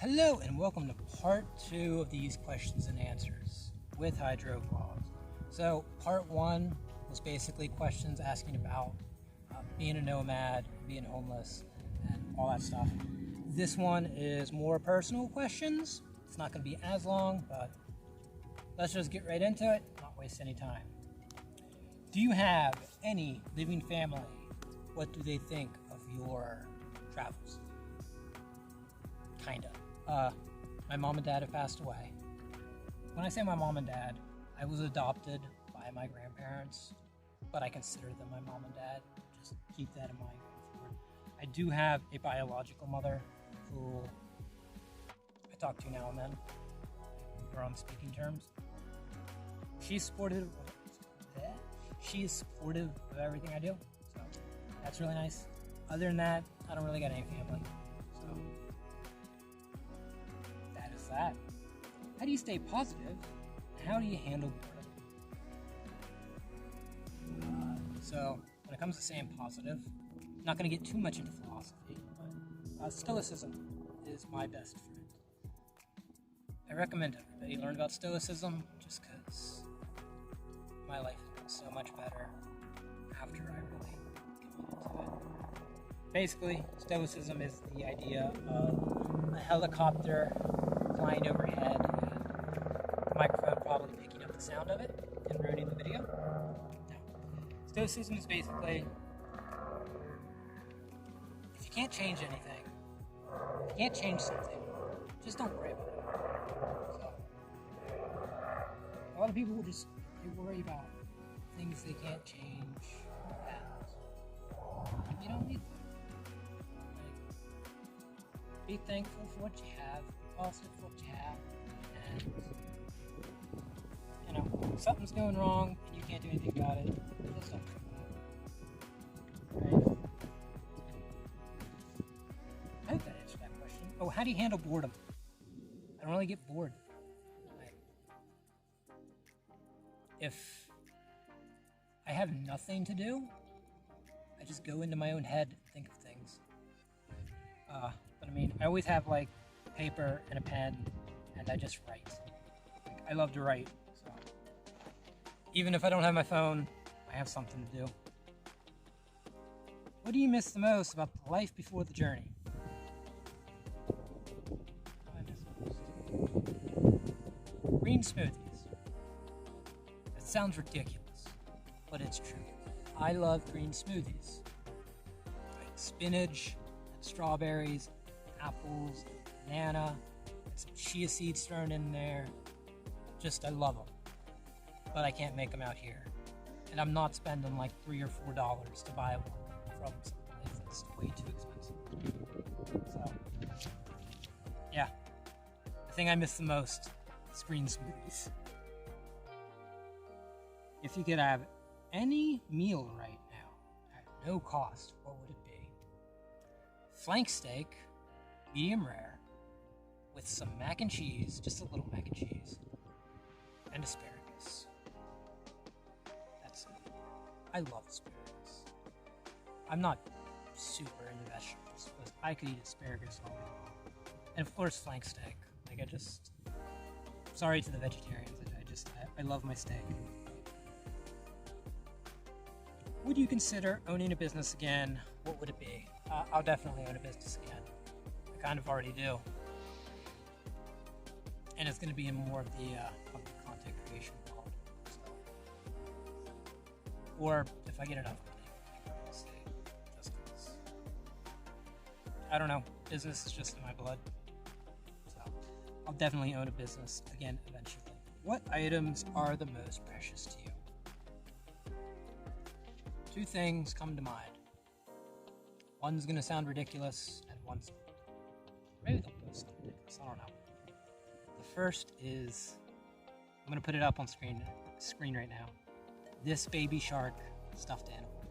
Hello and welcome to part 2 of these questions and answers with Hydro Vlogs. So part 1 was basically questions asking about being a nomad, being homeless, and all that stuff. This one is more personal questions. It's not going to be as long, but let's just get right into it, not waste any time. Do you have any living family? What do they think of your travels? Kinda. My mom and dad have passed away. When I say my mom and dad, I was adopted by my grandparents, but I consider them my mom and dad. Just keep that in mind going forward. I do have a biological mother who I talk to now and then. We're on speaking terms. She's supportive of everything I do, so that's really nice. Other than that, I don't really got any family. So that is that. How do you stay positive? How do you handle boredom? So when it comes to staying positive, I'm not going to get too much into philosophy, but Stoicism is my best friend. I recommend everybody learn about Stoicism just because my life has been so much better after I really committed to it. Basically, Stoicism is the idea of a helicopter flying overhead and the microphone probably picking up the sound of it and ruining the video. No. Stoicism is basically, if you can't change anything, if you can't change something, just don't worry about it. So, a lot of people will just worry about things they can't change. You don't need to. Be thankful for what you have, be positive for what you have, and if something's going wrong and you can't do anything about it, just don't worry about it. Right? I hope that answered that question. Oh, how do you handle boredom? I don't really get bored. If I have nothing to do, I just go into my own head and think of things. But I mean, I always have like paper and a pen, and I just write. I love to write, so even if I don't have my phone, I have something to do. What do you miss the most about the life before the journey? Green smoothies. It sounds ridiculous, but it's true. I love green smoothies. Like spinach, and strawberries, apples, banana, some chia seeds thrown in there. Just, I love them. But I can't make them out here. And I'm not spending like $3 or $4 to buy one from someplace that's way too expensive. So, yeah. The thing I miss the most is green smoothies. If you could have any meal right now at no cost, what would it be? Flank steak, medium rare, with some mac and cheese, just a little mac and cheese, and asparagus. That's it. I love asparagus. I'm not super into vegetables, but I could eat asparagus all day long. And of course, flank steak. Sorry to the vegetarians, I love my steak. Would you consider owning a business again? What would it be? I'll definitely own a business again. I kind of already do. And it's going to be in more of the content creation world. So. Or if I get enough money, I'll stay just because. I don't know. Business is just in my blood. So I'll definitely own a business again eventually. What items are the most precious to you? Two things come to mind. One's going to sound ridiculous, and one's maybe they'll both sound ridiculous. I don't know. The first is, I'm going to put it up on screen right now. This baby shark stuffed animal.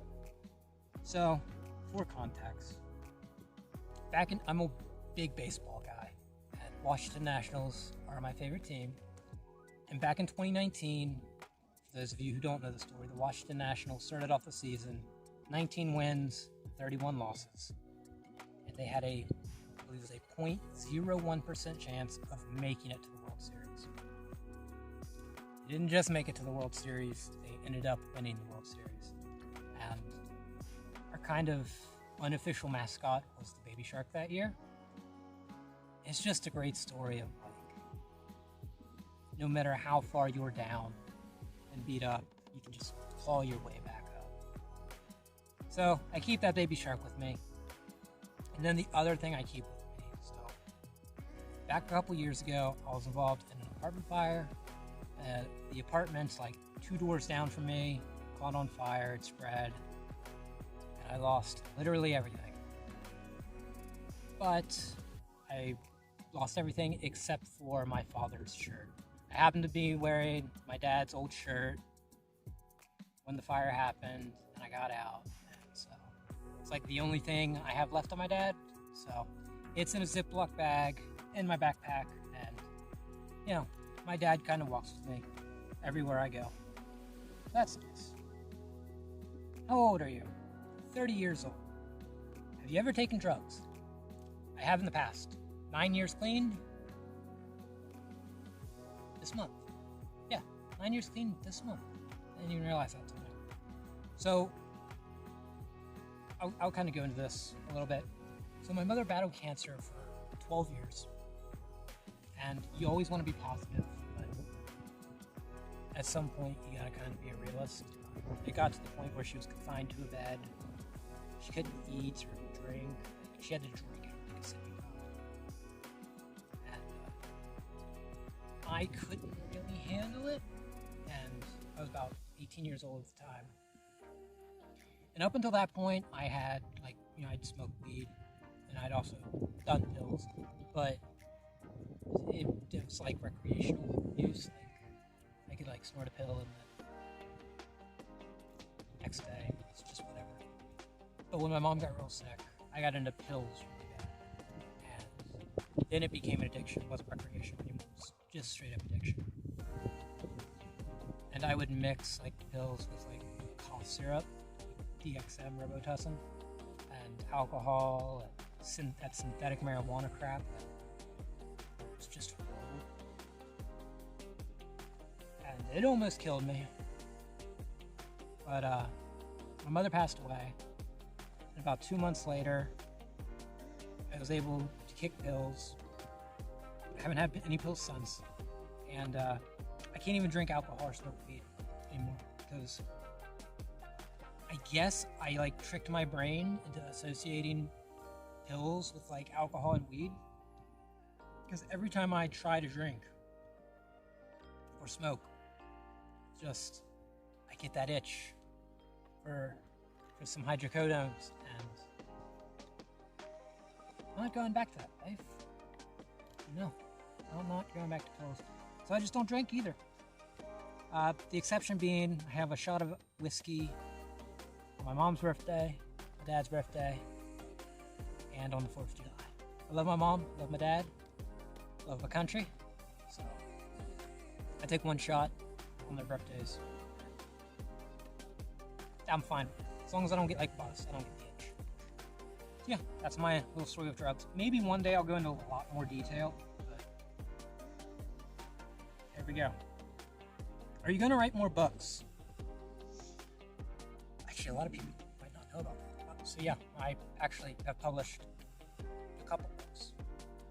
So, for context, I'm a big baseball guy, and Washington Nationals are my favorite team. And back in 2019, for those of you who don't know the story, the Washington Nationals started off the season 19 wins, 31 losses. And they had a believe it was a 0.01% chance of making it to the World Series. They didn't just make it to the World Series, they ended up winning the World Series. And our kind of unofficial mascot was the baby shark that year. It's just a great story of like, no matter how far you're down and beat up, you can just claw your way back up. So I keep that baby shark with me. And then the other thing I keep with me, so back a couple years ago, I was involved in an apartment fire. The apartment's like 2 doors down from me, caught on fire, it spread, and I lost literally everything. But I lost everything except for my father's shirt. I happened to be wearing my dad's old shirt when the fire happened, and I got out, and so it's like the only thing I have left of my dad. So it's in a Ziploc bag in my backpack, and you know, my dad kind of walks with me everywhere I go. That's nice. How old are you? 30 years old. Have you ever taken drugs? I have in the past. 9 years clean. This month. Yeah, 9 years clean this month. I didn't even realize that till now. So, I'll kind of go into this a little bit. So my mother battled cancer for 12 years. And you always want to be positive, but at some point you gotta kind of be a realist. It got to the point where she was confined to a bed. She couldn't eat or drink. She had to drink out like a sippy cup. And I couldn't really handle it. And I was about 18 years old at the time. And up until that point, I had, like, you know, I'd smoked weed. And I'd also done pills. But it was like recreational use. Like, I could like snort a pill and then next day it's just whatever. But when my mom got real sick, I got into pills really bad. And then it became an addiction. It wasn't recreational anymore. It was just straight up addiction. And I would mix like the pills with like cough syrup, DXM, Robitussin, and alcohol, and that synthetic marijuana crap. It's just horrible. And it almost killed me. But my mother passed away. And about 2 months later, I was able to kick pills. I haven't had any pills since. And I can't even drink alcohol or smoke weed anymore because I guess I like tricked my brain into associating pills with like alcohol and weed. Because every time I try to drink or smoke, just I get that itch for some hydrocodones, and I'm not going back to that life. No, I'm not going back to pills. So I just don't drink either. The exception being, I have a shot of whiskey on my mom's birthday, my dad's birthday, and on the 4th of July. I love my mom, love my dad, love my country, so I take one shot on their birthdays. I'm fine with it. As long as I don't get like buzzed, I don't get the itch. So yeah, that's my little story of drugs. Maybe one day I'll go into a lot more detail, but there we go. Are you going to write more books? Actually, a lot of people might not know about that. So yeah, I actually have published a couple books.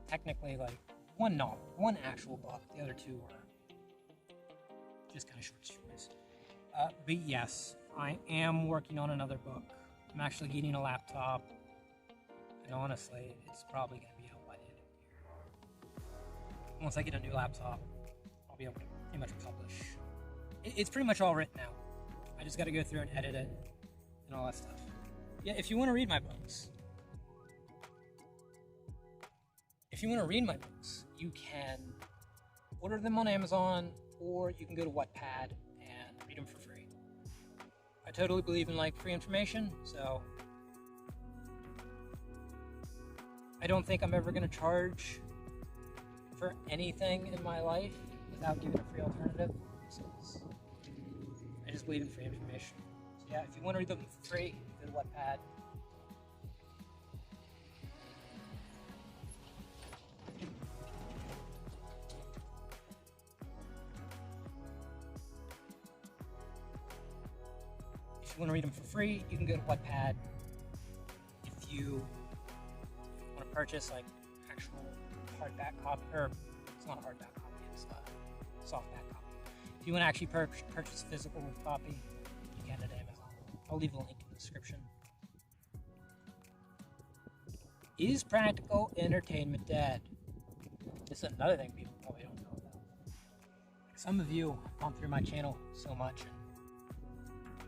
Technically, like one novel, one actual book. The other two were just kind of short stories. But yes, I am working on another book. I'm actually getting a laptop, and honestly, it's probably going to be out by the end of the year. Once I get a new laptop, I'll be able to pretty much publish. It's pretty much all written out. I just got to go through and edit it and all that stuff. Yeah, if you want to read my books, you can order them on Amazon, or you can go to Wattpad and read them for free. I totally believe in like free information, so I don't think I'm ever going to charge for anything in my life without giving a free alternative. So I just believe in free information. So yeah, if you want to read them for free, go to Wattpad. you want to read them for free, you can go to Wattpad. If you want to purchase like actual hardback copy, or it's not a hardback copy, it's a softback copy. If you want to actually purchase a physical copy, you can at Amazon. I'll leave a link in the description. Is practical entertainment dead? This is another thing people probably don't know about. Some of you have gone through my channel so much, and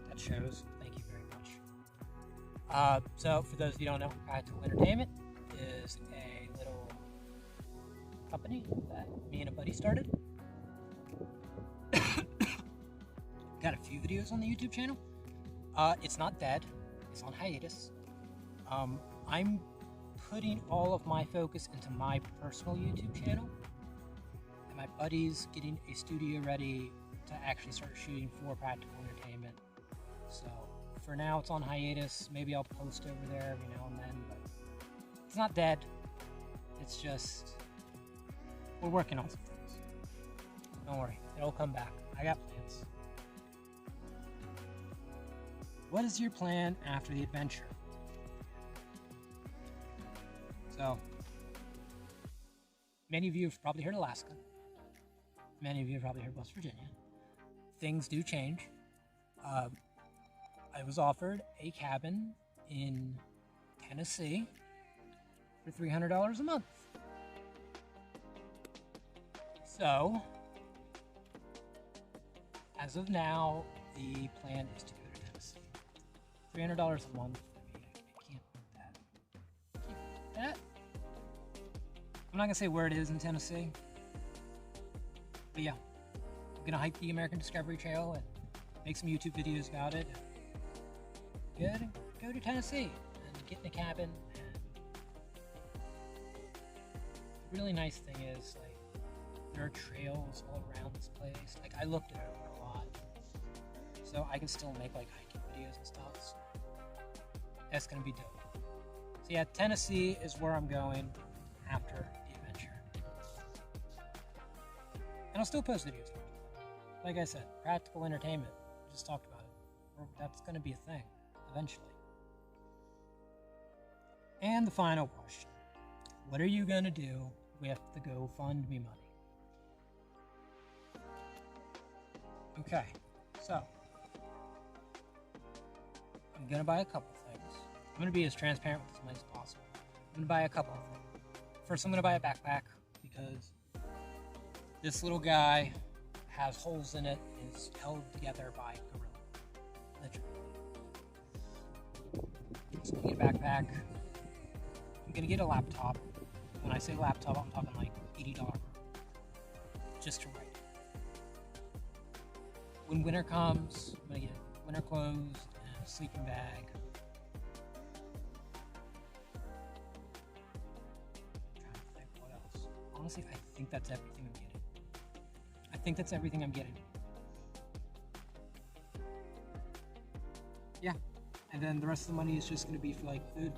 that shows. Thank you very much. So, for those of you who don't know, Practical Entertainment is a little company that me and a buddy started. Got a few videos on the YouTube channel. It's not dead. It's on hiatus. I'm putting all of my focus into my personal YouTube channel, and my buddy's getting a studio ready to actually start shooting for Practical Entertainment. So for now it's on hiatus. Maybe I'll post over there every now and then, but it's not dead. It's just we're working on some things. Don't worry, it'll come back. I got plans. What is your plan after the adventure? So, many of you have probably heard Alaska. Many of you have probably heard West Virginia. Things do change. I was offered a cabin in Tennessee for $300 a month. So, as of now, the plan is to go to Tennessee. $300 a month. I mean, I can't beat that. Can't beat that. I'm not gonna say where it is in Tennessee, but yeah, I'm gonna hike the American Discovery Trail and make some YouTube videos about it. Go to Tennessee and get in a cabin. And the really nice thing is, like, there are trails all around this place. Like, I looked at it a lot, so I can still make like hiking videos and stuff. So that's gonna be dope. So yeah, Tennessee is where I'm going after the adventure, and I'll still post videos. Like I said, Practical Entertainment. We just talked about it. That's gonna be a thing eventually. And the final question: what are you gonna do with the GoFundMe money? Okay, so I'm gonna buy a couple things. I'm gonna be as transparent with this money as possible. I'm gonna buy a couple of things. First, I'm gonna buy a backpack because this little guy has holes in it and is held together by a gorilla. Literally. So I'm gonna get a backpack. I'm gonna get a laptop. When I say laptop, I'm talking like $80 just to write. When winter comes, I'm gonna get winter clothes and a sleeping bag. I'm trying to think what else. Honestly, I think that's everything I'm getting. I think that's everything I'm getting. Yeah, and then the rest of the money is just gonna be for like food.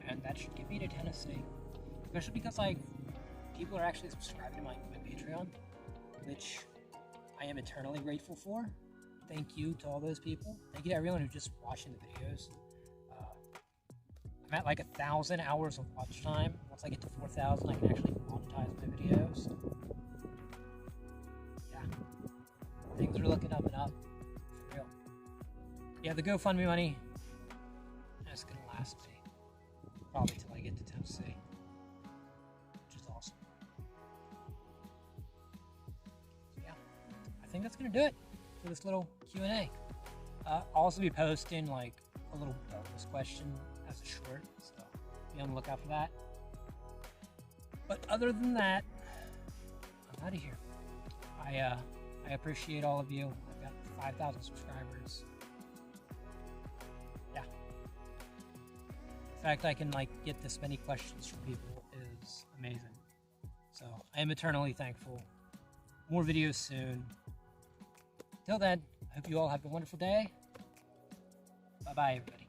And that should get me to Tennessee. Especially because like people are actually subscribing to my Patreon, which I am eternally grateful for. Thank you to all those people. Thank you to everyone who's just watching the videos. I'm at like 1,000 hours of watch time. Once I get to 4,000, I can actually monetize my videos. Yeah, things are looking up and up, for real. Yeah, the GoFundMe money, that's gonna last me probably till I get to Tennessee, which is awesome. Yeah, I think that's gonna do it for this little Q&A. I'll also be posting like a little bonus question as a short, so be on the lookout for that. But other than that, I'm out of here. I appreciate all of you. I've got 5,000 subscribers. Yeah. The fact I can like get this many questions from people is amazing. So I am eternally thankful. More videos soon. Till then, I hope you all have a wonderful day. Bye-bye, everybody.